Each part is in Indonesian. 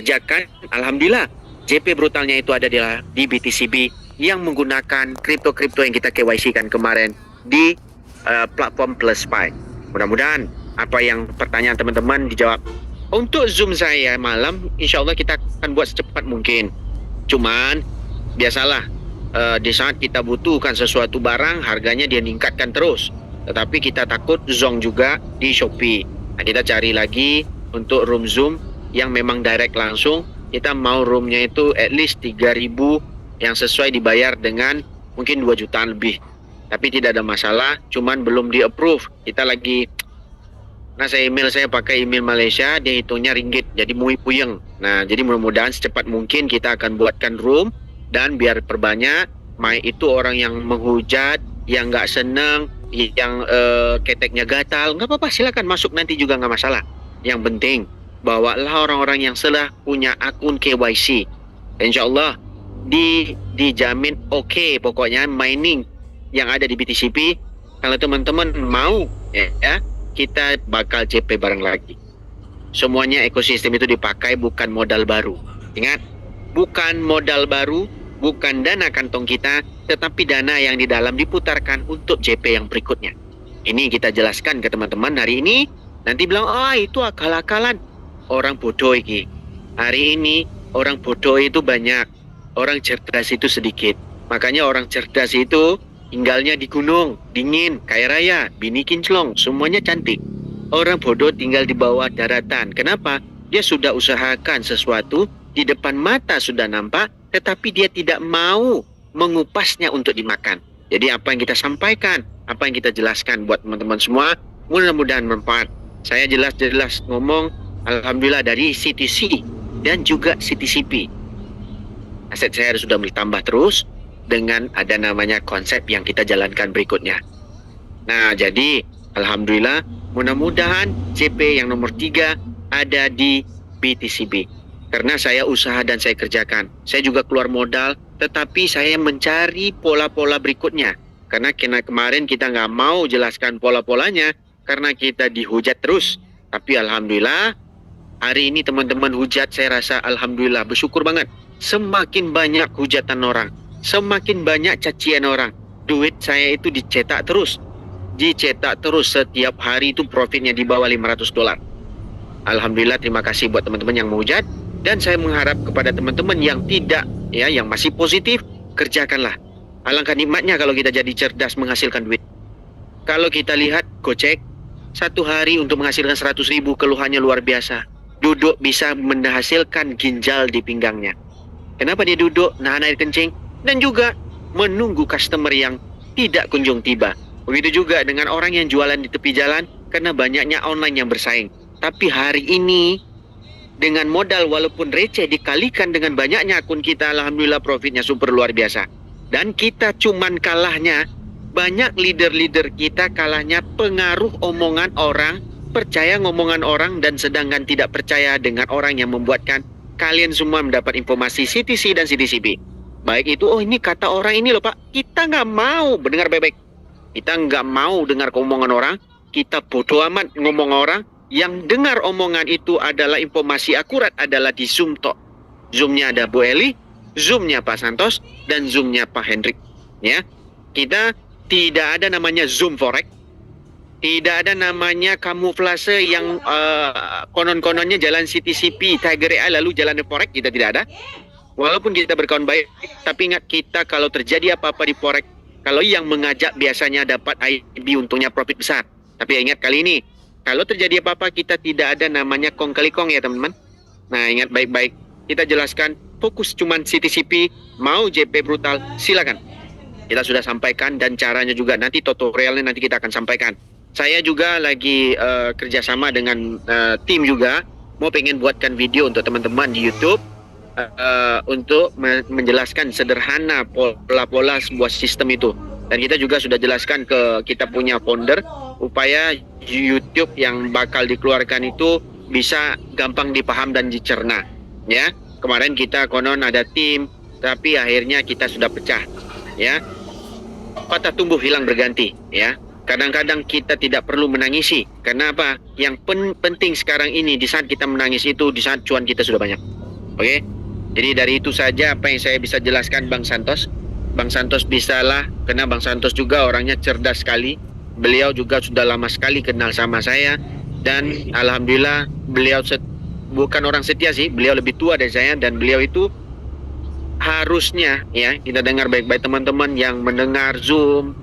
kerjakan, alhamdulillah JP brutalnya itu ada di BTCB yang menggunakan kripto-kripto yang kita KYC kan kemarin di platform PlusPy. Mudah-mudahan apa yang pertanyaan teman-teman dijawab. Untuk Zoom saya malam, insya Allah kita akan buat secepat mungkin. Cuman biasalah di saat kita butuhkan sesuatu barang, harganya dia meningkatkan terus. Tetapi kita takut zonk juga di Shopee. Nah, kita cari lagi untuk room Zoom yang memang direct langsung. Kita mau roomnya itu at least 3.000 yang sesuai dibayar dengan mungkin 2 jutaan lebih. Tapi tidak ada masalah, cuman belum di approve. Kita lagi, nah saya pakai email Malaysia, dia hitungnya ringgit, jadi mui puyeng. Nah, jadi mudah-mudahan secepat mungkin kita akan buatkan room, dan biar perbanyak, mai itu orang yang menghujat, yang nggak seneng, yang keteknya gatal, nggak apa-apa, silakan masuk nanti juga nggak masalah. Yang penting, bawalah orang-orang yang sudah punya akun KYC. Insya Allah, dijamin oke, pokoknya mining yang ada di BTCP, kalau teman-teman mau, ya kita bakal CP bareng lagi. Semuanya ekosistem itu dipakai, bukan modal baru. Ingat, bukan modal baru, bukan dana kantong kita, tetapi dana yang di dalam diputarkan untuk JP yang berikutnya. Ini kita jelaskan ke teman-teman hari ini. Nanti bilang, itu akal-akalan. Orang bodoh ini. Hari ini orang bodoh itu banyak, orang cerdas itu sedikit. Makanya orang cerdas itu tinggalnya di gunung, dingin, kaya raya, bini kinclong, semuanya cantik. Orang bodoh tinggal di bawah daratan. Kenapa? Dia sudah usahakan sesuatu, di depan mata sudah nampak, tetapi dia tidak mau mengupasnya untuk dimakan. Jadi apa yang kita sampaikan, apa yang kita jelaskan buat teman-teman semua, mudah-mudahan bermanfaat. Saya jelas-jelas ngomong, alhamdulillah dari CTC dan juga CTCP. Aset saya sudah bertambah terus, dengan ada namanya konsep yang kita jalankan berikutnya. Nah, jadi alhamdulillah, mudah-mudahan JP yang nomor 3 ada di BTCB. Karena saya usaha dan saya kerjakan. Saya juga keluar modal, tetapi saya mencari pola-pola berikutnya. Karena kemarin kita nggak mau jelaskan pola-polanya, karena kita dihujat terus. Tapi alhamdulillah, hari ini teman-teman hujat, saya rasa alhamdulillah, bersyukur banget. Semakin banyak hujatan orang, semakin banyak cacian orang. Duit saya itu dicetak terus. Setiap hari itu profitnya di bawah $500. Alhamdulillah, terima kasih buat teman-teman yang menghujat. Dan saya mengharap kepada teman-teman yang tidak, ya, yang masih positif, kerjakanlah. Alangkah nikmatnya kalau kita jadi cerdas menghasilkan duit. Kalau kita lihat Gojek, satu hari untuk menghasilkan 100.000, keluhannya luar biasa. Duduk bisa menghasilkan ginjal di pinggangnya. Kenapa dia duduk, nahan air kencing? Dan juga menunggu customer yang tidak kunjung tiba. Begitu juga dengan orang yang jualan di tepi jalan, karena banyaknya online yang bersaing. Tapi hari ini, dengan modal walaupun receh dikalikan dengan banyaknya akun kita, alhamdulillah profitnya super luar biasa. Dan kita cuman kalahnya, banyak leader-leader kita kalahnya pengaruh omongan orang, percaya ngomongan orang, dan sedangkan tidak percaya dengan orang yang membuatkan kalian semua mendapat informasi CTC dan CTCP. Baik itu, ini kata orang ini loh Pak, kita nggak mau mendengar baik-baik. Kita nggak mau dengar omongan orang, kita bodoh amat ngomong orang, yang dengar omongan itu adalah informasi akurat adalah di Zoom tok. Zoomnya ada Bu Eli, Zoomnya Pak Santos, dan Zoomnya Pak Hendrik. Ya, kita tidak ada namanya Zoom Forex, tidak ada namanya kamuflase yang konon-kononnya jalan CTCP, Tiger AI lalu jalan Forex, kita tidak ada. Walaupun kita berkawan baik, tapi ingat kita kalau terjadi apa-apa di Forex, kalau yang mengajak biasanya dapat IB, untungnya profit besar. Tapi ingat kali ini, kalau terjadi apa-apa kita tidak ada namanya kong kali kong ya teman-teman. Nah ingat baik-baik, kita jelaskan, fokus cuman CTCP, mau JP brutal, silakan. Kita sudah sampaikan dan caranya juga nanti tutorialnya nanti kita akan sampaikan. Saya juga lagi kerjasama dengan tim juga, mau pengen buatkan video untuk teman-teman di YouTube, untuk menjelaskan sederhana pola-pola sebuah sistem itu. Dan kita juga sudah jelaskan ke kita punya founder upaya YouTube yang bakal dikeluarkan itu bisa gampang dipaham dan dicerna. Ya, kemarin kita konon ada tim, tapi akhirnya kita sudah pecah. Ya, patah tumbuh hilang berganti. Ya, kadang-kadang kita tidak perlu menangisi. Karena apa? Yang penting sekarang ini di saat kita menangis itu di saat cuan kita sudah banyak. Oke. Jadi dari itu saja apa yang saya bisa jelaskan Bang Santos. Bang Santos bisalah, karena Bang Santos juga orangnya cerdas sekali. Beliau juga sudah lama sekali kenal sama saya, dan alhamdulillah beliau bukan orang setia sih, beliau lebih tua dari saya, dan beliau itu harusnya ya, kita dengar baik-baik teman-teman yang mendengar Zoom,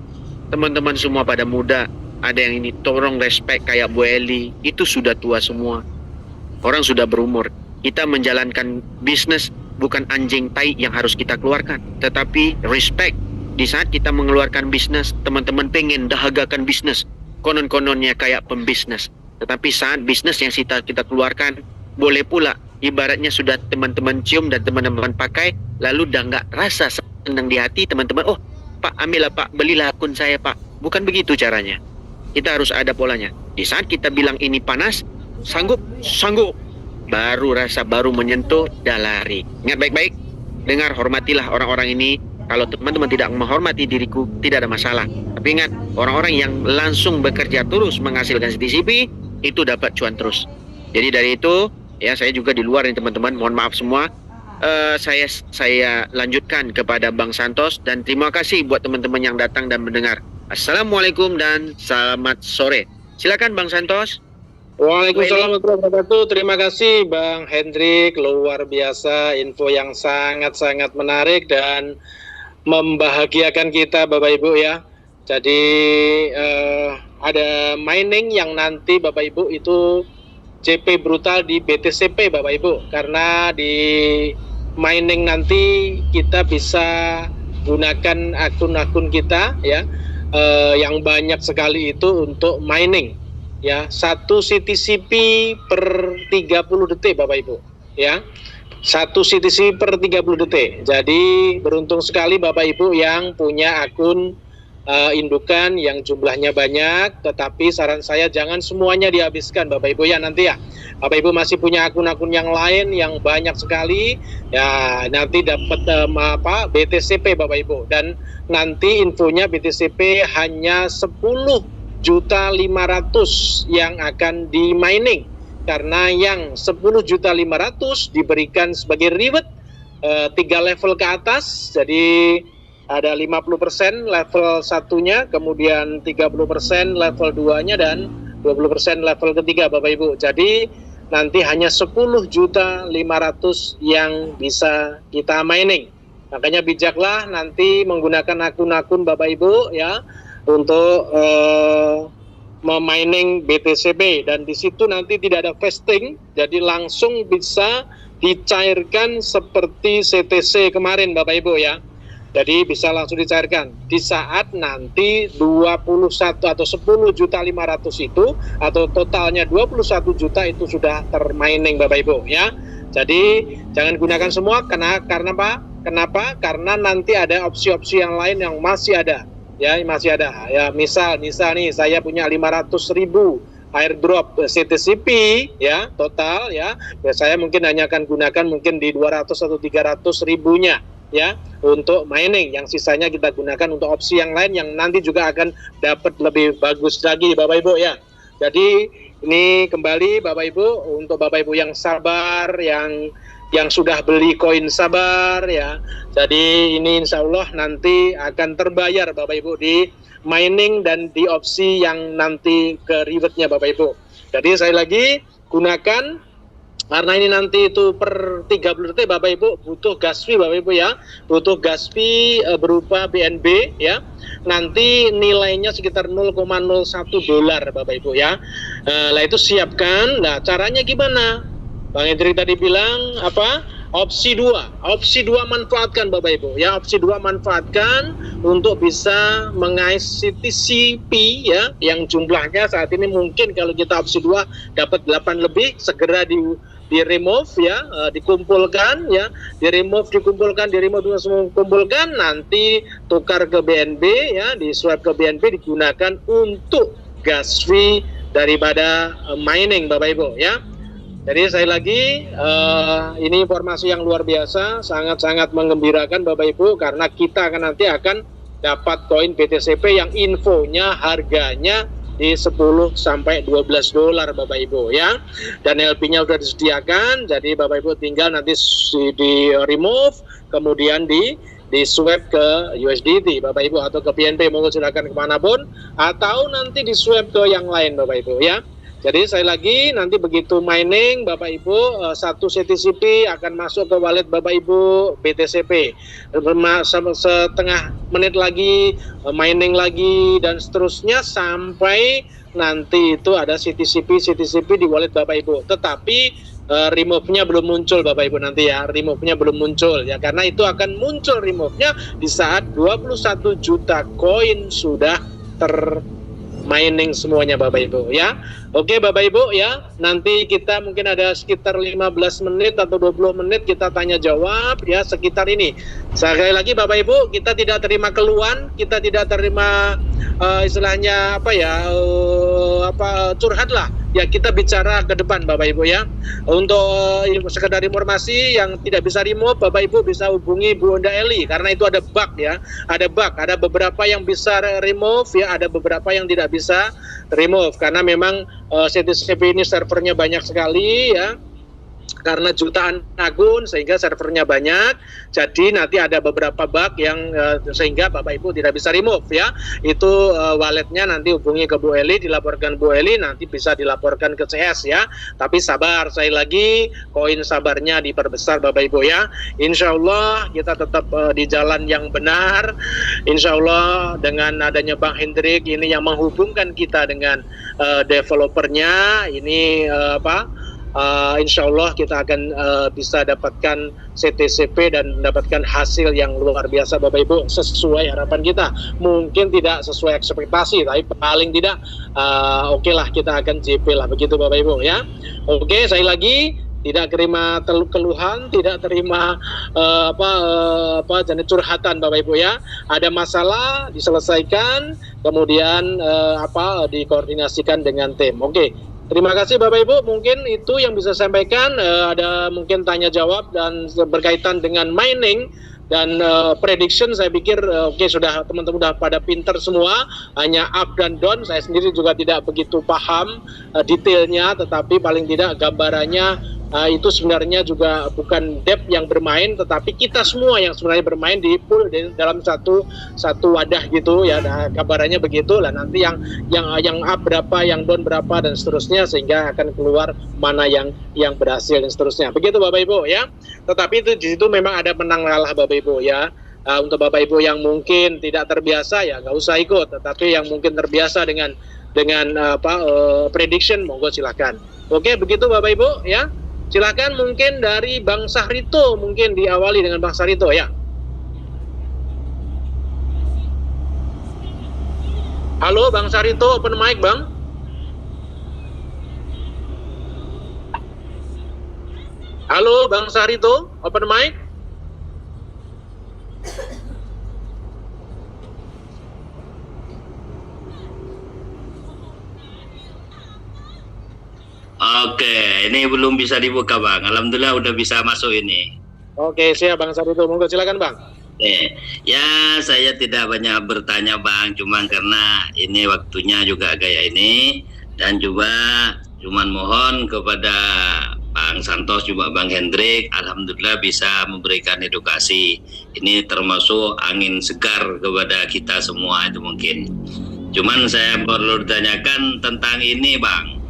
teman-teman semua pada muda, ada yang ini tolong respect kayak Bu Eli, itu sudah tua semua, orang sudah berumur. Kita menjalankan bisnis bukan anjing tai yang harus kita keluarkan, tetapi respect. Di saat kita mengeluarkan bisnis, teman-teman pengen dahagakan bisnis, konon-kononnya kayak pembisnis, tetapi saat bisnis yang kita keluarkan, boleh pula ibaratnya sudah teman-teman cium dan teman-teman pakai, lalu dah nggak rasa senang di hati teman-teman, oh Pak ambillah Pak, belilah akun saya Pak. Bukan begitu caranya. Kita harus ada polanya. Di saat kita bilang ini panas, sanggup, baru rasa baru menyentuh, dah lari. Ingat baik-baik, dengar, hormatilah orang-orang ini. Kalau teman-teman tidak menghormati diriku, tidak ada masalah. Tapi ingat, orang-orang yang langsung bekerja terus menghasilkan CTCP, itu dapat cuan terus. Jadi dari itu, ya saya juga di luar ini teman-teman, mohon maaf semua. Saya lanjutkan kepada Bang Santos, dan terima kasih buat teman-teman yang datang dan mendengar. Assalamualaikum dan selamat sore. Silakan Bang Santos. Waalaikumsalam warahmatullahi wabarakatuh. Terima kasih Bang Hendrik, luar biasa, info yang sangat-sangat menarik dan membahagiakan kita Bapak Ibu ya. Jadi ada mining yang nanti Bapak Ibu itu JP Brutal di BTCP Bapak Ibu, karena di mining nanti kita bisa gunakan akun-akun kita ya, yang banyak sekali itu untuk mining ya. 1 CTCP per 30 detik Bapak Ibu ya, 1 CTCP per 30 detik. Jadi beruntung sekali Bapak Ibu yang punya akun indukan yang jumlahnya banyak, tetapi saran saya jangan semuanya dihabiskan Bapak Ibu ya nanti ya. Bapak Ibu masih punya akun-akun yang lain yang banyak sekali ya, nanti dapat BTCP Bapak Ibu, dan nanti infonya BTCP hanya 10.500.000 yang akan di mining, karena yang 10.500.000 diberikan sebagai reward 3 level ke atas. Jadi ada 50% level 1-nya, kemudian 30% level 2-nya, dan 20% level ketiga Bapak Ibu. Jadi nanti hanya 10.500.000 yang bisa kita mining. Makanya bijaklah nanti menggunakan akun-akun Bapak Ibu ya untuk memining BTCP, dan di situ nanti tidak ada vesting, jadi langsung bisa dicairkan seperti CTC kemarin Bapak Ibu ya. Jadi bisa langsung dicairkan di saat nanti 21 atau 10.500.000 itu, atau totalnya 21 juta itu sudah termining Bapak Ibu ya. Jadi jangan gunakan semua, karena apa? Kenapa? Karena nanti ada opsi-opsi yang lain yang masih ada ya, masih ada ya. Misal nih saya punya 500.000 airdrop CTCP ya total ya, saya mungkin hanya akan gunakan mungkin di 200 atau 300 ribunya ya untuk mining, yang sisanya kita gunakan untuk opsi yang lain yang nanti juga akan dapat lebih bagus lagi Bapak Ibu ya. Jadi ini kembali Bapak Ibu, untuk Bapak Ibu yang sabar, yang sudah beli koin sabar ya. Jadi ini insya Allah nanti akan terbayar Bapak Ibu di mining dan di opsi yang nanti ke rewardnya Bapak Ibu. Jadi saya lagi gunakan, karena ini nanti itu per 30 detik Bapak Ibu butuh gas fee Bapak Ibu ya, butuh gas fee berupa BNB ya. Nanti nilainya sekitar 0,01 dolar Bapak Ibu ya. Lah itu siapkan. Nah caranya gimana? Bang Hendrik tadi bilang apa? Opsi 2 manfaatkan Bapak Ibu ya, opsi 2 manfaatkan untuk bisa mengais CTCP ya, yang jumlahnya saat ini mungkin kalau kita opsi 2 dapat 8 lebih, segera di remove ya, dikumpulkan ya, di remove dikumpulkan, nanti tukar ke BNB ya, di swap ke BNB, digunakan untuk gas fee daripada mining Bapak Ibu ya. Jadi sekali lagi ini informasi yang luar biasa, sangat-sangat menggembirakan Bapak Ibu, karena kita nanti akan dapat koin BTCP yang infonya harganya di 10 sampai 12 dolar Bapak Ibu ya. Dan LP-nya sudah disediakan, jadi Bapak Ibu tinggal nanti di remove, kemudian di swap ke USDT Bapak Ibu atau ke PNP, monggo silakan kemanapun, atau nanti di swap ke yang lain Bapak Ibu ya. Jadi sekali lagi nanti begitu mining Bapak Ibu, satu CTCP akan masuk ke wallet Bapak Ibu BTCP, setengah menit lagi mining lagi dan seterusnya sampai nanti itu ada CTCP di wallet Bapak Ibu. Tetapi remove-nya belum muncul Bapak Ibu nanti ya, remove-nya belum muncul ya, karena itu akan muncul remove-nya di saat 21 juta koin sudah mining semuanya Bapak Ibu ya. Oke Bapak Ibu ya, nanti kita mungkin ada sekitar 15 menit atau 20 menit kita tanya jawab ya sekitar ini. Sekali lagi Bapak Ibu, kita tidak terima keluhan, kita tidak terima istilahnya apa ya, curhat lah. Ya kita bicara ke depan Bapak Ibu ya. Untuk sekedar informasi yang tidak bisa remove, Bapak Ibu bisa hubungi Bu Onda Eli karena itu ada bug ya. Ada bug, ada beberapa yang bisa remove ya, ada beberapa yang tidak bisa remove karena memang CTCP ini servernya banyak sekali ya. Karena jutaan akun sehingga servernya banyak, jadi nanti ada beberapa bug yang sehingga Bapak Ibu tidak bisa remove ya. Itu walletnya nanti hubungi ke Bu Eli, dilaporkan Bu Eli, nanti bisa dilaporkan ke CS ya. Tapi sabar, saya lagi koin sabarnya diperbesar Bapak Ibu ya. Insya Allah kita tetap di jalan yang benar. Insya Allah dengan adanya Bang Hendrik ini yang menghubungkan kita dengan developernya ini insya Allah kita akan bisa dapatkan CTCP dan mendapatkan hasil yang luar biasa Bapak Ibu sesuai harapan kita. Mungkin tidak sesuai ekspektasi, tapi paling tidak oke lah kita akan JP lah begitu Bapak Ibu ya. Oke, saya lagi tidak terima keluhan, tidak terima jenis curhatan Bapak Ibu ya. Ada masalah diselesaikan, kemudian dikoordinasikan dengan tim. Oke. Terima kasih Bapak Ibu, mungkin itu yang bisa saya sampaikan. Ada mungkin tanya jawab dan berkaitan dengan mining dan prediction, saya pikir sudah teman-teman sudah pada pinter semua, hanya up dan down. Saya sendiri juga tidak begitu paham detailnya, tetapi paling tidak gambarannya itu sebenarnya juga bukan dep yang bermain, tetapi kita semua yang sebenarnya bermain di pool dalam satu wadah gitu ya. Nah, kabarannya begitu lah, nanti yang up berapa, yang down berapa dan seterusnya, sehingga akan keluar mana yang berhasil dan seterusnya. Begitu Bapak Ibu ya. Tetapi itu di situ memang ada menang kalah Bapak Ibu ya. Untuk Bapak Ibu yang mungkin tidak terbiasa ya nggak usah ikut, tetapi yang mungkin terbiasa dengan prediction, monggo silakan. Oke, begitu Bapak Ibu ya. Silakan mungkin dari Bang Sahrito, mungkin diawali dengan Bang Sahrito ya. Halo Bang Sahrito, open mic Bang. Halo Bang Sahrito, open mic. Oke, ini belum bisa dibuka Bang. Alhamdulillah udah bisa masuk ini. Oke, siap Bang Sahrito, monggo silakan Bang. Ya, saya tidak banyak bertanya Bang, cuma karena ini waktunya juga kayak ini, dan juga cuman mohon kepada Bang Santos juga Bang Hendrik, alhamdulillah bisa memberikan edukasi. Ini termasuk angin segar kepada kita semua itu mungkin. Cuman saya perlu ditanyakan tentang ini Bang.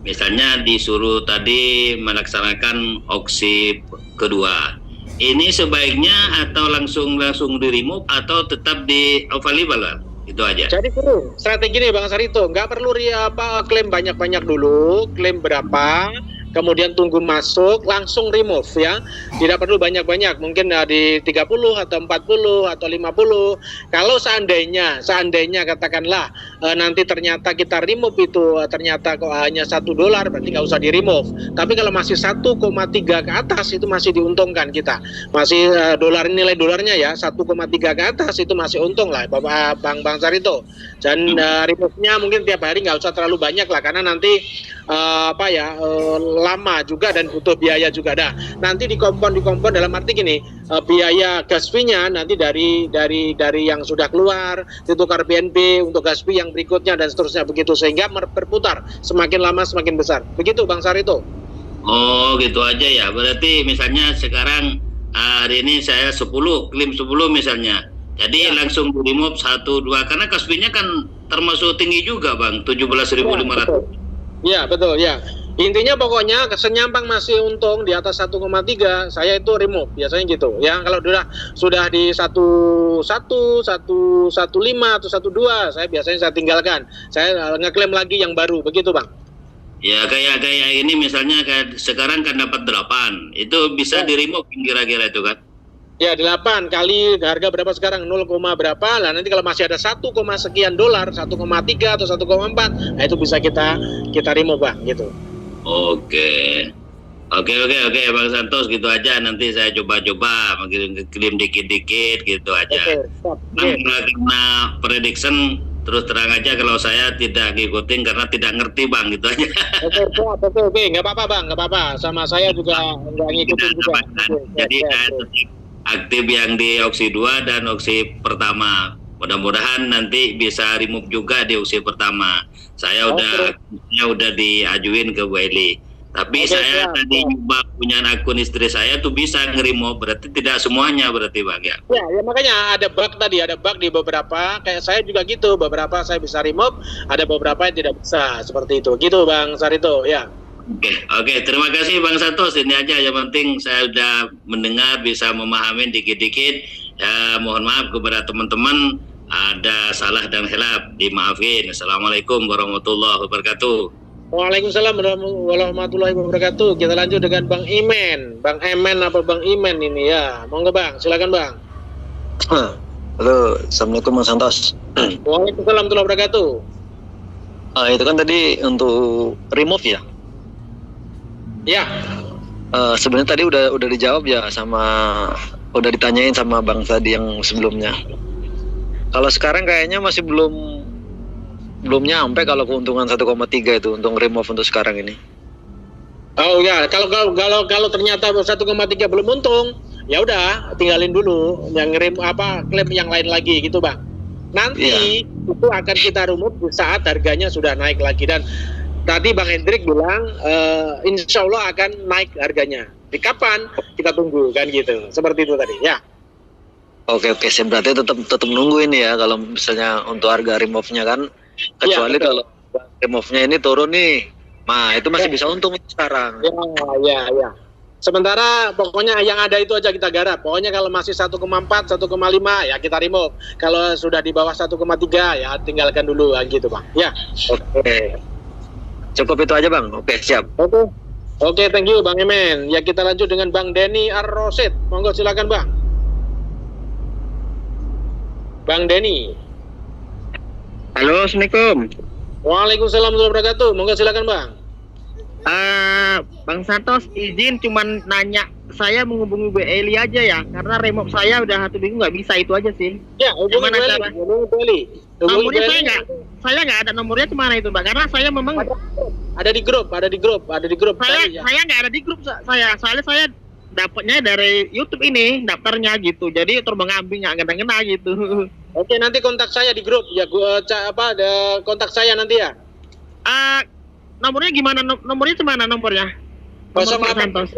Misalnya disuruh tadi melaksanakan opsi kedua. Ini sebaiknya atau langsung di remove atau tetap di available lah? Itu aja. Jadi strategi nih Bang Sahrito, nggak perlu klaim banyak-banyak dulu, klaim berapa, kemudian tunggu masuk, langsung remove ya. Tidak perlu banyak-banyak, mungkin di 30 atau 40 atau 50. Kalau seandainya katakanlah nanti ternyata kita remove itu ternyata kok hanya $1, berarti nggak usah di remove. Tapi kalau masih 1,3 ke atas itu masih diuntungkan kita. Masih nilai dolarnya ya 1,3 ke atas itu masih untung lah Bang Sahrito. Dan remove-nya mungkin tiap hari nggak usah terlalu banyak lah, karena nanti lama juga dan butuh biaya juga. Nah, nanti dikompon dalam arti gini, biaya gas fee-nya nanti dari yang sudah keluar ditukar BNP untuk gas fee yang berikutnya dan seterusnya begitu, sehingga berputar semakin lama semakin besar. Begitu Bang Sarito. Oh gitu aja ya. Berarti misalnya sekarang hari ini saya 10 klaim 10 misalnya. Jadi langsung di remove 1 2 karena kasbinya kan termasuk tinggi juga Bang, 17.500. Ya, betul ya. Intinya pokoknya senyampang masih untung di atas 1,3, saya itu remove biasanya gitu. Ya, kalau sudah di 11, 115 atau 12, saya biasanya tinggalkan. Saya ngeklaim lagi yang baru, begitu Bang. Ya kayak ini misalnya kayak sekarang kan dapat 8, itu bisa di remove kira-kira itu kan? Ya 8 kali harga berapa sekarang 0, berapa lah, nanti kalau masih ada 1, sekian dolar 1,3 atau 1,4, nah itu bisa kita remove Bang gitu. Oke Bang Santos, gitu aja, nanti saya coba klaim dikit-dikit gitu aja. Karena prediction terus terang aja kalau saya tidak ngikutin karena tidak ngerti Bang, gitu aja. Oke, nggak apa-apa Bang, nggak apa-apa, sama saya juga nggak ngikutin juga. Jadi aktif yang di opsi 2 dan opsi pertama. Mudah-mudahan nanti bisa remove juga di opsi pertama. Saya udah diajuin ke Bu Eli. Tapi saya tadi nyoba punya akun istri saya tuh bisa nge-remove, berarti tidak semuanya berarti Bang ya. Ya makanya ada bug di beberapa, kayak saya juga gitu, beberapa saya bisa remove, ada beberapa yang tidak bisa, seperti itu. Gitu Bang Sarito ya. Oke, terima kasih Bang Santos. Ini aja yang penting saya sudah mendengar, bisa memahami dikit-dikit. Ya, mohon maaf kepada teman-teman ada salah dan hilaf, dimaafin. Assalamualaikum warahmatullahi wabarakatuh. Waalaikumsalam warahmatullahi wabarakatuh. Kita lanjut dengan Bang Imen. Bang Emen apa Bang Imen ini ya? Monggo Bang, silakan Bang. Halo, Assalamualaikum Bang Santos. Waalaikumsalam warahmatullahi wabarakatuh. Itu kan tadi untuk remove ya? Ya. Sebenarnya tadi udah dijawab ya, udah ditanyain sama Bang tadi yang sebelumnya. Kalau sekarang kayaknya masih belum nyampe kalau keuntungan 1,3 itu untuk remove untuk sekarang ini. Oh ya, kalau ternyata 1,3 belum untung, ya udah tinggalin dulu, yang klaim yang lain lagi gitu Bang. Nanti itu akan kita remove saat harganya sudah naik lagi, dan tadi Bang Hendrik bilang insya Allah akan naik harganya. Di kapan kita tunggu kan gitu. Seperti itu tadi ya. Oke, saya berarti tetap nunggu ini ya kalau misalnya untuk harga remove-nya kan, kecuali kalau remove-nya ini turun nih. Nah, itu masih bisa untung sekarang. Ya. Sementara pokoknya yang ada itu aja kita garap. Pokoknya kalau masih 1,4, 1,5 ya kita remove. Kalau sudah di bawah 1,3 ya tinggalkan dulu gitu Bang. Ya. Oke. Cukup itu aja Bang. Oke, siap. Oke, thank you Bang Emen. Ya kita lanjut dengan Bang Denny Ar-Rosid. Monggo silakan Bang. Bang Denny. Halo, Assalamualaikum. Waalaikumsalam warahmatullahi wabarakatuh. Monggo silakan Bang. Bang Santos, izin cuman nanya, saya menghubungi Bu Eli aja ya, karena remove saya udah 1 minggu nggak bisa, itu aja sih. Ya, hubungi Bu Eli. Nomornya saya nggak ada nomornya, kemana itu Bang? Karena saya memang ada di grup. Saya nggak ada di grup soalnya saya dapatnya dari YouTube ini daftarnya gitu, jadi terbang-ambing nggak ngena gitu. Oke, nanti kontak saya di grup ya, ada kontak saya nanti ya. Nomornya gimana? Nomornya cemana nomornya? 0814.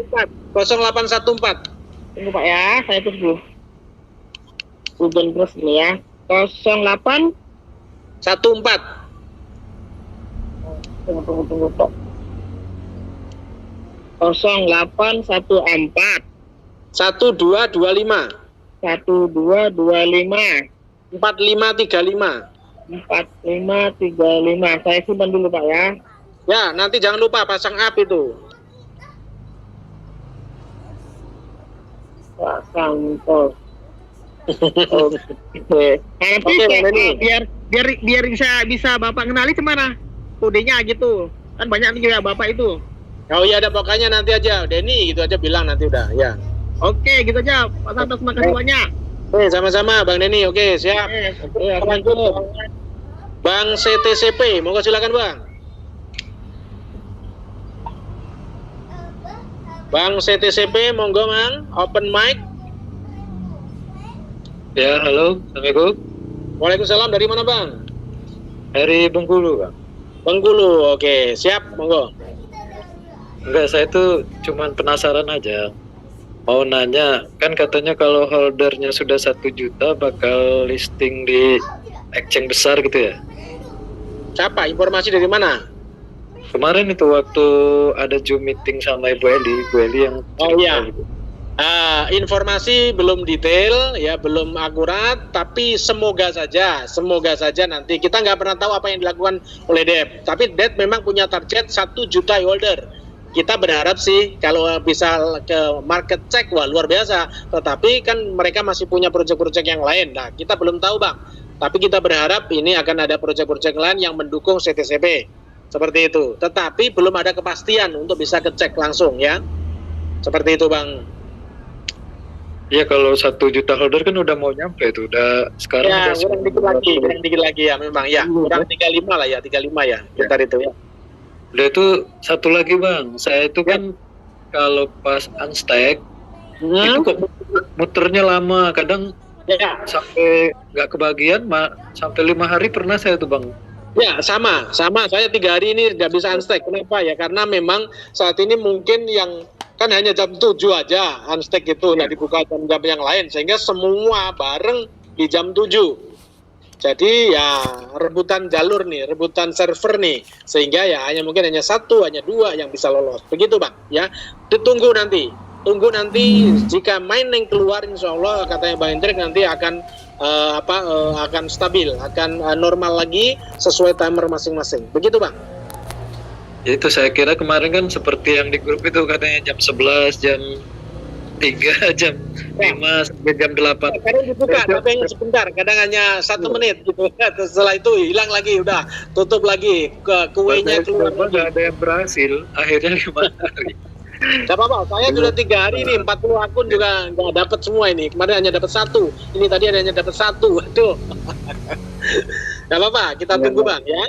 Tunggu Pak ya, saya tulis dulu. Google terus ini ya. 0814. Tunggu Pak. 0814 1225 4535 4535. Saya simpan dulu Pak ya. Ya, nanti jangan lupa pasang up itu. Pak Santos. Oke. Biar bisa Bapak kenali kemana? Kodenya gitu. Kan banyak nih ya Bapak itu. Oh iya, ada pokoknya nanti aja Denny gitu aja bilang nanti udah ya. Oke, gitu aja Pak Santos, makasih banyak. Sama-sama Bang Denny. Oke, siap. Lanjut. Bang CTCP, monggo silakan Bang. Bang CTCP, monggo Bang, open mic. Ya, halo, Assalamualaikum. Waalaikumsalam, dari mana Bang? Dari Bengkulu, Bang. Bengkulu, oke, siap, monggo. Enggak, saya tuh cuman penasaran aja. Mau nanya, kan katanya kalau holdernya sudah 1 juta bakal listing di exchange besar gitu ya? Siapa? Informasi dari mana? Kemarin itu waktu ada Zoom meeting sama Ibu Eli yang Oh cerita iya. gitu. Informasi belum detail, ya belum akurat, tapi semoga saja nanti kita nggak pernah tahu apa yang dilakukan oleh DEP. Tapi DEP memang punya target 1 juta holder. Kita berharap sih kalau bisa ke market check, wah luar biasa. Tetapi kan mereka masih punya proyek-proyek yang lain. Nah, kita belum tahu Bang. Tapi kita berharap ini akan ada proyek-proyek lain yang mendukung CTCP. Seperti itu. Tetapi belum ada kepastian untuk bisa kecek langsung ya. Seperti itu Bang. Ya kalau 1 juta holder kan udah mau nyampe tuh, udah sekarang Ya, udah kurang dikit lagi ya memang ya. Kurang 35 lah ya, 35 ya. Bentar itu ya. Udah itu satu lagi Bang, saya itu kan kalau pas unstack itu kok muternya lama, kadang Ya, sampai nggak kebagian, sampai 5 hari pernah saya tuh Bang. ya sama. Saya 3 hari ini nggak bisa unstack. Kenapa ya? Karena memang saat ini mungkin yang kan hanya jam 7 aja unstack itu, nggak dibuka jam-jam yang lain, sehingga semua bareng di jam 7. Jadi ya rebutan jalur nih, rebutan server nih, sehingga ya mungkin hanya 1, hanya 2 yang bisa lolos. Begitu Bang, ya. Tunggu nanti jika main yang keluar, insya Allah katanya Bang Hendrik nanti akan akan stabil, akan normal lagi sesuai timer masing-masing. Begitu Bang. Ya itu saya kira kemarin kan seperti yang di grup itu katanya jam 11, jam 3, jam 5 sampai jam 8. Kadang dibuka, tapi yang sebentar, kadang hanya 1 menit gitu. Setelah itu hilang lagi, udah tutup lagi, kuenya keluar. Nggak ada yang berhasil, akhirnya 5 hari. Gak apa-apa, saya sudah 3 hari nih, 40 akun juga nggak dapat semua ini. Kemarin hanya dapat 1, ini tadi hanya dapat 1. Waduh. Gak apa-apa, kita tunggu Bang ya.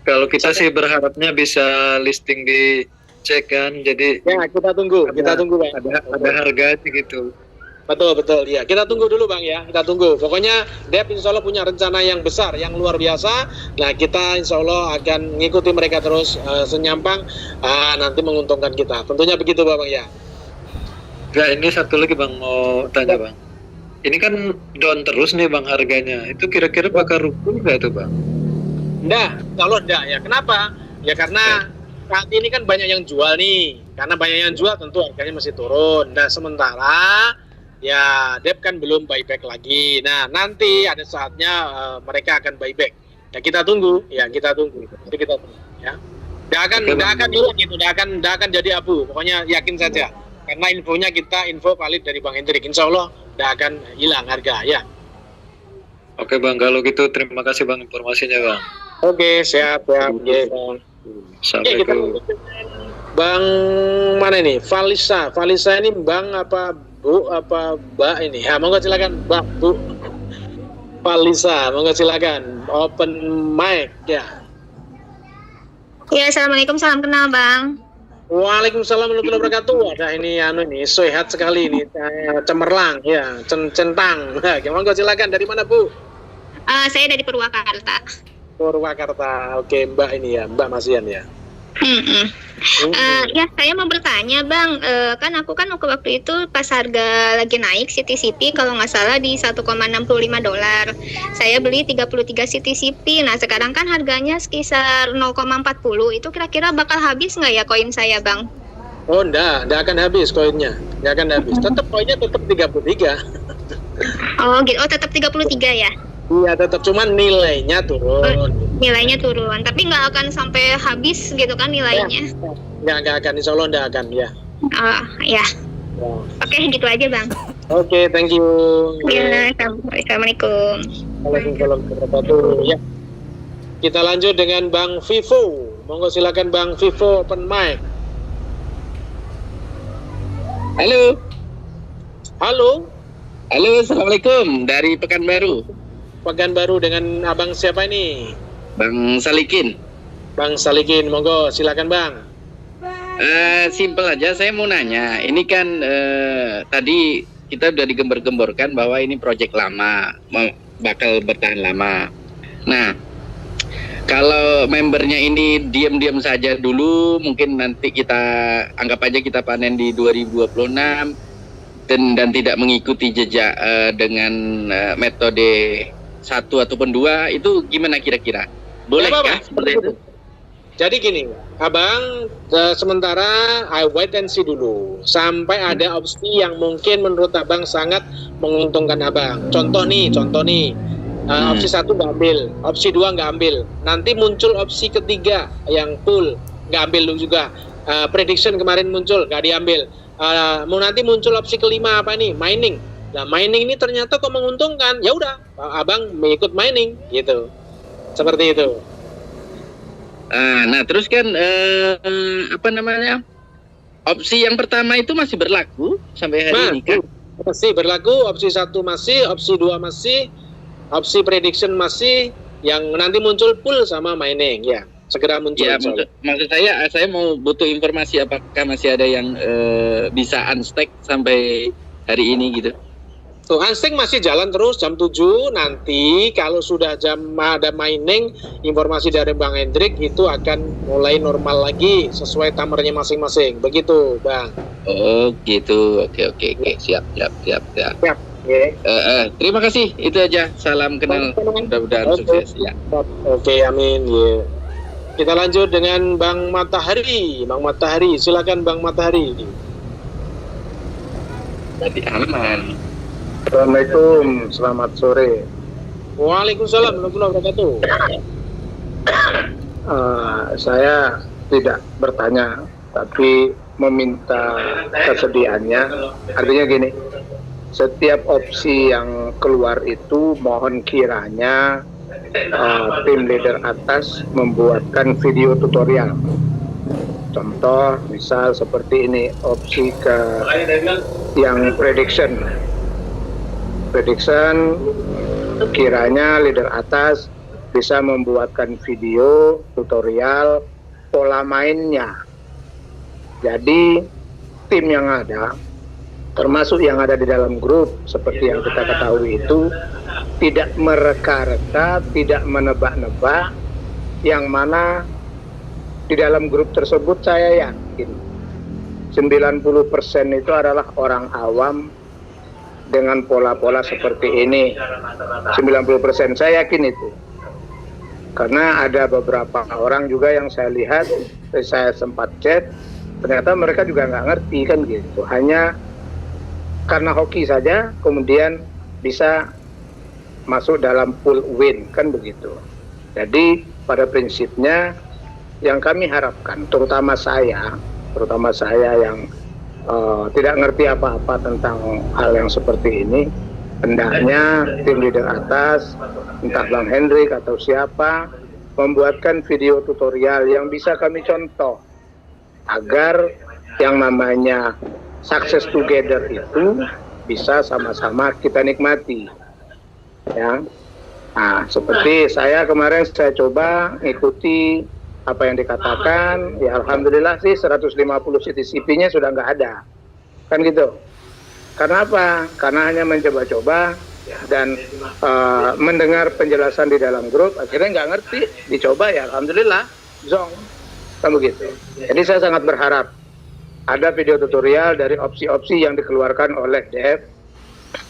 Kalau kita sih berharapnya bisa listing di cek kan, jadi Ya kita tunggu Bang. ada harganya gitu. Betul ya. Kita tunggu dulu Bang ya. Kita tunggu. Pokoknya DEP insya Allah punya rencana yang besar, yang luar biasa. Nah kita insya Allah akan mengikuti mereka terus senyampang nanti menguntungkan kita. Tentunya begitu Bang ya. Enggak, ini satu lagi Bang mau tanya Bang. Ini kan down terus nih Bang harganya. Itu kira-kira bakal rukun nggak tuh Bang? Enggak, kalau enggak ya. Kenapa? Ya karena saat ini kan banyak yang jual nih. Karena banyak yang jual tentu harganya masih turun. Nah sementara ya DEP kan belum buyback lagi. Nah nanti ada saatnya mereka akan buyback. Ya kita tunggu. Nanti kita tunggu ya. Nggak akan hilang gitu. Nggak akan jadi abu. Pokoknya yakin saja. Karena infonya info valid dari Bang Hendrik. Insya Allah nggak akan hilang harga ya. Oke Bang, kalau gitu terima kasih Bang informasinya Bang. Oke, siap. Ya, Bang. Sampai kita ke Bang mana ini? Valisa ini Bang apa Bu apa Mbak ini? Ya, monggo silakan Mbak, Bu. Valisa, monggo silakan. Open mic ya. Ya, assalamualaikum, salam kenal Bang. Waalaikumsalam warahmatullahi wabarakatuh. Ada ini sehat sekali ini, cemerlang ya, centang. Nah, monggo silakan, dari mana Bu? Saya dari Purwakarta. Purwakarta. Oke, Mbak ini ya, Mbak Masian ya. Ya, saya mau bertanya Bang, kan aku waktu itu pas harga lagi naik CTCP kalau nggak salah di 1,65 dolar. Saya beli 33 CTCP. Nah sekarang kan harganya sekitar 0,40. Itu kira-kira bakal habis nggak ya koin saya Bang? Oh enggak akan habis koinnya. Enggak akan habis. Tetap koinnya tetap 33. Oh gitu, tetap 33 ya? Iya tetap, cuman nilainya turun. Nilainya turun, tapi nggak akan sampai habis gitu kan nilainya? Nggak akan, insya Allah nggak akan ya. Ya. Oke, gitu aja Bang. Oke, thank you. Ya, assalamualaikum. Waalaikumsalam warahmatullahi wabarakatuh. Ya. Kita lanjut dengan Bang Vivo. Monggo silakan Bang Vivo, open mic. Halo, assalamualaikum dari Pekanbaru. Pekanbaru, dengan Abang siapa ini? Bang Salikin. Bang Salikin, monggo silakan Bang. Simpel aja, saya mau nanya. Ini kan tadi kita udah digembar-gemborkan bahwa ini proyek lama, bakal bertahan lama. Nah, kalau membernya ini diam-diam saja dulu, mungkin nanti kita anggap aja kita panen di 2026 dan tidak mengikuti jejak dengan metode 1 ataupun 2, itu gimana kira-kira? Bolehkah seperti itu? Jadi gini, Abang, sementara I wait and see dulu sampai ada opsi yang mungkin menurut Abang sangat menguntungkan Abang. Contoh nih, opsi 1 nggak ambil, opsi 2 nggak ambil. Nanti muncul opsi ketiga yang full, nggak ambil juga. Prediction kemarin muncul, nggak diambil. Nanti muncul opsi kelima apa nih? Mining. Nah, mining ini ternyata kok menguntungkan. Ya udah, Abang mengikut mining gitu. Seperti itu. Nah, terus kan opsi yang pertama itu masih berlaku sampai hari ini kan? Masih berlaku, opsi 1 masih, opsi 2 masih, opsi prediction masih, yang nanti muncul pool sama mining ya, segera muncul. Ya, maksud saya mau butuh informasi apakah masih ada yang bisa unstack sampai hari ini gitu. Tuh, unstack masih jalan terus jam 7. Nanti kalau sudah jam ada mining, informasi dari Bang Hendrik itu akan mulai normal lagi sesuai timernya masing-masing. Begitu, Bang. Oh, gitu. Oke. Siap. Terima kasih. Itu aja. Salam kenal. Mudah-mudahan sukses ya. Oke, amin. Yeah. Kita lanjut dengan Bang Matahari. Bang Matahari, silakan Bang Matahari. Jadi aman. Assalamualaikum, selamat sore. Waalaikumsalam warahmatullahi wabarakatuh. Saya tidak bertanya, tapi meminta kesediaannya. Artinya gini, setiap opsi yang keluar itu mohon kiranya tim leader atas membuatkan video tutorial. Contoh, misal seperti ini, opsi ke yang prediction kiranya leader atas bisa membuatkan video tutorial pola mainnya. Jadi tim yang ada, termasuk yang ada di dalam grup seperti yang kita ketahui itu, tidak mereka-reka, tidak menebak-nebak, yang mana di dalam grup tersebut saya yakin 90% itu adalah orang awam dengan pola-pola seperti ini. 90% saya yakin itu. Karena ada beberapa orang juga yang saya lihat, saya sempat chat, ternyata mereka juga nggak ngerti kan gitu. Hanya karena hoki saja kemudian bisa masuk dalam pool win kan begitu. Jadi pada prinsipnya yang kami harapkan, terutama saya yang tidak ngerti apa-apa tentang hal yang seperti ini, hendaknya tim leader atas, entah Bang Hendrik atau siapa, membuatkan video tutorial yang bisa kami contoh agar yang namanya success together itu bisa sama-sama kita nikmati ya. Nah, seperti saya kemarin saya coba ikuti apa yang dikatakan, ya alhamdulillah sih 150 CTCP-nya sudah nggak ada, kan gitu. Karena apa? Karena hanya mencoba-coba dan mendengar penjelasan di dalam grup, akhirnya nggak ngerti, dicoba ya alhamdulillah, zong, kan begitu. Jadi saya sangat berharap ada video tutorial dari opsi-opsi yang dikeluarkan oleh Dev,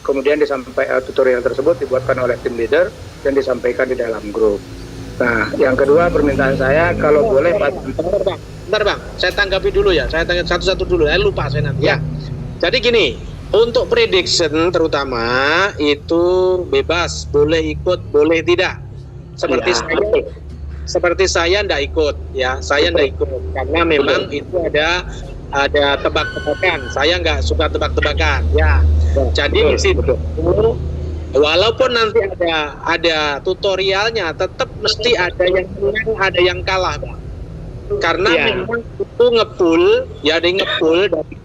kemudian disampaikan tutorial tersebut dibuatkan oleh tim leader dan disampaikan di dalam grup. Nah, yang kedua permintaan saya kalau boleh Pak. Bentar bang, saya tanggapi dulu ya, saya tanya satu-satu dulu, lupa saya nanti ya. Jadi gini, untuk prediction terutama itu bebas, boleh ikut, boleh tidak. Seperti saya ndak ikut ya, saya ndak ikut karena memang itu ada tebak-tebakan. Saya nggak suka tebak-tebakan ya. Jadi di situ walaupun nanti ada tutorialnya, tetap mesti ada yang menang, ada yang kalah, Bang. Karena memang itu ngepool, ya ada yang ngepool dari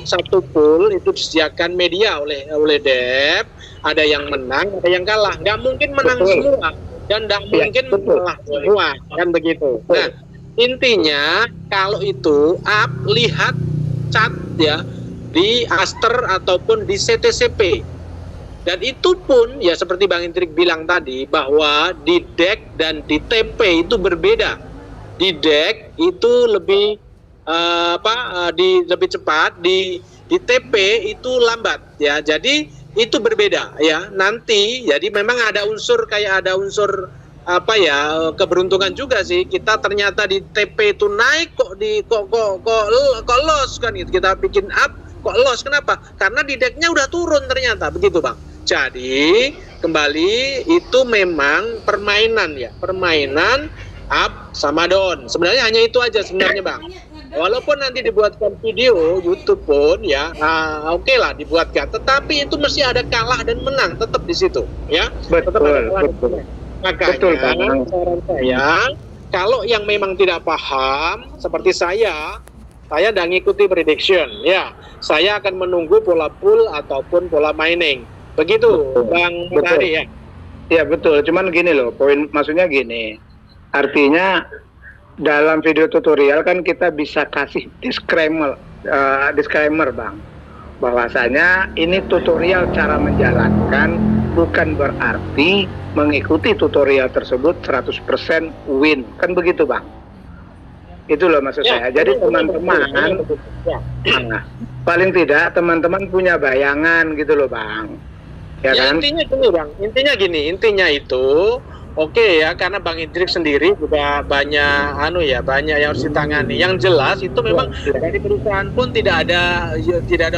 satu pool itu disediakan media oleh Dev, ada yang menang, ada yang kalah. Nggak mungkin menang semua dan nggak mungkin kalah semua, kan begitu. Nah, intinya kalau itu lihat cat ya di Aster ataupun di CTCP. Dan itu pun ya seperti Bang Hendrik bilang tadi bahwa di DEC dan di TP itu berbeda. Di DEC itu lebih lebih cepat, di TP itu lambat ya. Jadi itu berbeda ya. Nanti jadi memang ada unsur keberuntungan juga sih. Kita ternyata di TP itu naik kok loss kan gitu. Kita bikin up kok loss, kenapa? Karena di decknya udah turun ternyata, begitu Bang. Jadi kembali itu memang permainan ya, permainan up sama down. Sebenarnya hanya itu aja sebenarnya Bang. Walaupun nanti dibuatkan video YouTube pun ya, oke lah dibuatkan, tetapi itu mesti ada kalah dan menang tetap di situ ya. Tetap ada kalah dan menang. Makanya saran saya, kalau yang memang tidak paham seperti saya tidak ngikuti prediction ya, saya akan menunggu pola pull ataupun pola mining. Begitu Bang Tari ya. Iya betul, cuman gini loh, maksudnya gini. Artinya dalam video tutorial kan kita bisa kasih disclaimer Bang, bahwasanya ini tutorial cara menjalankan, bukan berarti mengikuti tutorial tersebut 100% win, kan begitu Bang? Itu loh maksud saya. Jadi teman-teman, paling tidak teman-teman punya bayangan gitu loh Bang. Ya kan? Intinya gini Bang, intinya itu oke ya, karena Bang Hendrik sendiri juga banyak banyak yang harus ditangani. Yang jelas itu memang dari perusahaan pun tidak ada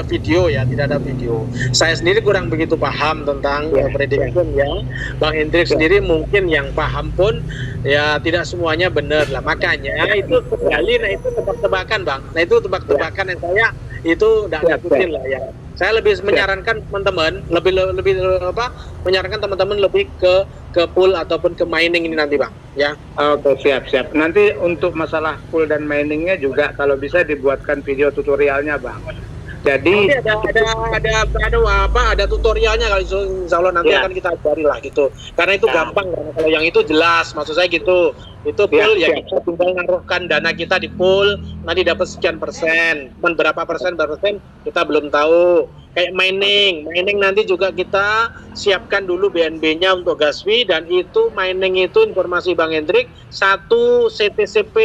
video ya, tidak ada video. Saya sendiri kurang begitu paham tentang prediction ya. Bang Hendrik sendiri mungkin yang paham pun ya tidak semuanya benar lah. Makanya itu kembali, itu tebak-tebakan Bang. Nah itu tebak-tebakan yang saya itu tidak ngikutin lah ya. Saya lebih menyarankan teman-teman menyarankan teman-teman lebih ke pool ataupun ke mining ini nanti Bang ya. Oke, siap. Nanti untuk masalah pool dan miningnya juga kalau bisa dibuatkan video tutorialnya Bang. Jadi ada tutorialnya kalau insya Allah nanti akan kita ajari lah gitu. Karena itu gampang kan. Kalau yang itu jelas, maksud saya gitu. Itu pool kita tinggal naruhkan dana kita di pool, nanti dapat sekian persen. Berapa persen kita belum tahu. Kayak mining nanti juga kita siapkan dulu BNB-nya untuk gas fee, dan itu mining itu informasi Bang Hendrik, satu CTCP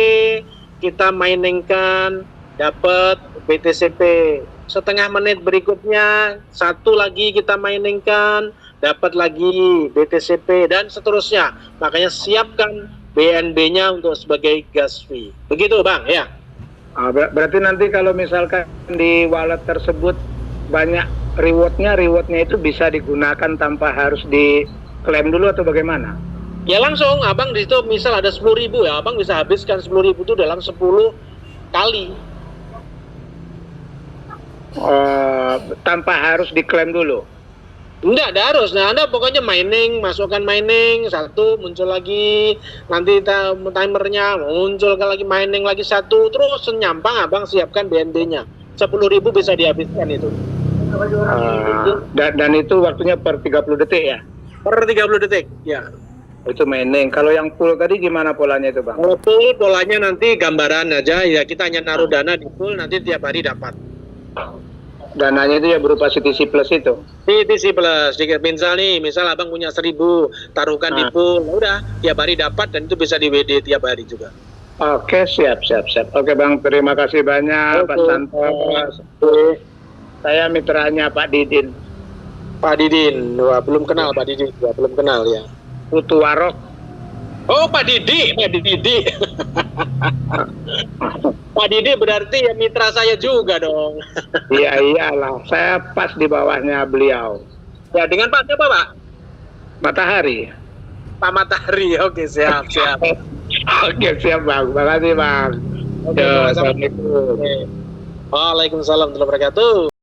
kita miningkan dapat BTCP. Setengah menit berikutnya satu lagi kita miningkan dapat lagi BTCP dan seterusnya. Makanya siapkan BNB-nya untuk sebagai gas fee. Begitu Bang ya. Berarti nanti kalau misalkan di wallet tersebut banyak rewardnya itu bisa digunakan tanpa harus diklaim dulu atau bagaimana? Ya langsung Abang di situ misal ada 10.000 ya, Abang bisa habiskan 10.000 itu dalam 10 kali. Tanpa harus diklaim dulu? Enggak harus. Nah, Anda pokoknya masukkan mining satu, muncul lagi, nanti timernya muncul lagi, mining lagi satu, terus nyampang Abang siapkan BNB-nya 10.000 bisa dihabiskan itu. Dan itu waktunya per 30 detik ya? Per 30 detik ya. Itu mining. Kalau yang pool tadi gimana polanya itu Bang? Kalau pool polanya nanti gambaran aja ya, kita hanya naruh dana di pool, nanti tiap hari dapat. Dananya itu ya berupa CTC Plus itu? CTC Plus, misal Abang punya 1.000, taruhkan di pool, udah tiap hari dapat, dan itu bisa di WD tiap hari juga. Oke, siap. Oke Bang, terima kasih banyak Pak Santos. Saya mitranya Pak Didin. Pak Didin, wah belum kenal Pak Didin, belum kenal ya. Putu Warok. Oh Pak Didi. Pak Didi berarti ya mitra saya juga dong. Iya iyalah, saya pas di bawahnya beliau. Ya dengan Pak siapa Pak? Matahari. Pak Matahari, oke siap. Oke siap Bang, terima kasih Bang. Oke, Assalamualaikum. Waalaikumsalam warahmatullahi wabarakatuh.